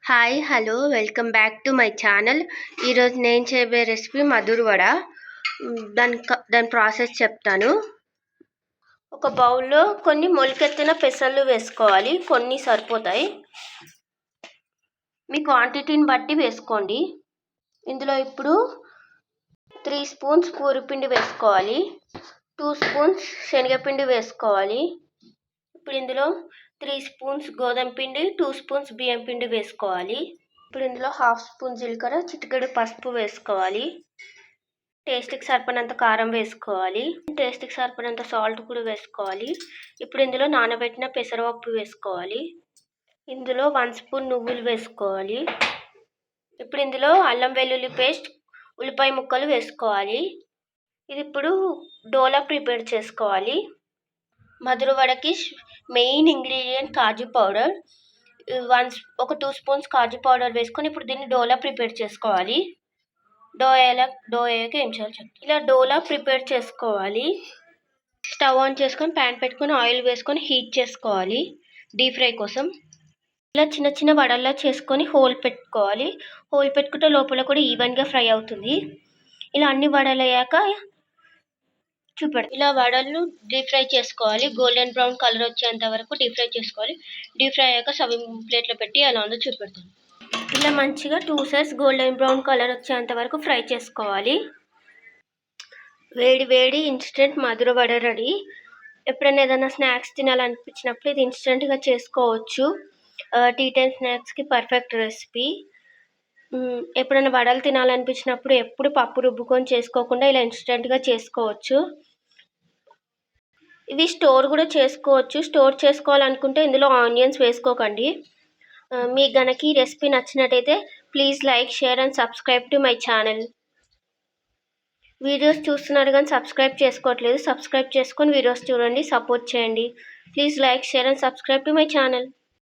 Hi hello welcome back to my channel. ఈరోజు నేను చేయబోయే రెసిపీ మధుర వడ. దాని ప్రాసెస్ చెప్తాను. ఒక బౌల్లో కొన్ని మొలకెత్తిన పెసర్లు వేసుకోవాలి. కొన్ని సరిపోతాయి, మీ క్వాంటిటీని బట్టి వేసుకోండి. ఇందులో ఇప్పుడు 3 స్పూన్స్ పూరిపిండి వేసుకోవాలి, 2 స్పూన్స్ శనగపిండి వేసుకోవాలి. ఇప్పుడు ఇందులో 3 స్పూన్స్ గోధుమ పిండి, 2 స్పూన్స్ బియ్యం పిండి వేసుకోవాలి. ఇప్పుడు ఇందులో 1/2 స్పూన్ జీలకర్ర, చిటికెడు పసుపు వేసుకోవాలి. టేస్ట్కి సరిపడినంత కారం వేసుకోవాలి. టేస్ట్కి సరిపడినంత సాల్ట్ కూడా వేసుకోవాలి. ఇప్పుడు ఇందులో నానబెట్టిన పెసరపప్పు వేసుకోవాలి. ఇందులో 1 స్పూన్ నువ్వులు వేసుకోవాలి. ఇప్పుడు ఇందులో అల్లం వెల్లుల్లి పేస్ట్, ఉల్లిపాయ ముక్కలు వేసుకోవాలి. ఇది ఇప్పుడు డోలా ప్రిపేర్ చేసుకోవాలి. మధుర వడకి మెయిన్ ఇంగ్రీడియంట్ కాజు పౌడర్. ఒక 2 స్పూన్స్ కాజు పౌడర్ వేసుకొని ఇప్పుడు దీన్ని డోలా ప్రిపేర్ చేసుకోవాలి. డో అయ్యాక ఏం చేయాలి చెప్తాను. ఇలా డోలా ప్రిపేర్ చేసుకోవాలి. స్టవ్ ఆన్ చేసుకొని ప్యాన్ పెట్టుకొని ఆయిల్ వేసుకొని హీట్ చేసుకోవాలి డీప్ ఫ్రై కోసం. ఇలా చిన్న చిన్న వడల్లా చేసుకొని హోల్ పెట్టుకోవాలి. హోల్ పెట్టుకుంటే లోపల కూడా ఈవెన్గా ఫ్రై అవుతుంది. ఇలా అన్ని వడలు అయ్యాక ఇలా వడలు డీప్ ఫ్రై చేసుకోవాలి. గోల్డెన్ బ్రౌన్ కలర్ వచ్చేంత వరకు డీప్ ఫ్రై చేసుకోవాలి. డీప్ ఫ్రై అయ్యాక సర్వింగ్ ప్లేట్లో పెట్టి ఎలా ఉందో చూపెడతాను. ఇలా మంచిగా 2 సైడ్స్ గోల్డెన్ బ్రౌన్ కలర్ వచ్చేంత వరకు ఫ్రై చేసుకోవాలి. వేడి వేడి ఇన్స్టెంట్ మధుర వడ రెడీ. ఎప్పుడైనా ఏదైనా స్నాక్స్ తినాలనిపించినప్పుడు ఇది ఇన్స్టెంట్గా చేసుకోవచ్చు. టీ టైం స్నాక్స్కి పర్ఫెక్ట్ రెసిపీ. ఎప్పుడైనా వడలు తినాలనిపించినప్పుడు ఎప్పుడు పప్పు రుబ్బుకొని చేసుకోకుండా ఇలా ఇన్స్టెంట్గా చేసుకోవచ్చు. ఇవి స్టోర్ కూడా చేసుకోవచ్చు. స్టోర్ చేసుకోవాలనుకుంటే ఇందులో ఆనియన్స్ వేసుకోకండి. మీకు గనక ఈ రెసిపీ నచ్చినట్టయితే please like, share and subscribe to my channel. Videos చూస్తున్నారు కానీ సబ్స్క్రైబ్ చేసుకోవట్లేదు. సబ్స్క్రైబ్ చేసుకొని వీడియోస్ చూడండి, సపోర్ట్ చేయండి. Please like, share and subscribe to my channel.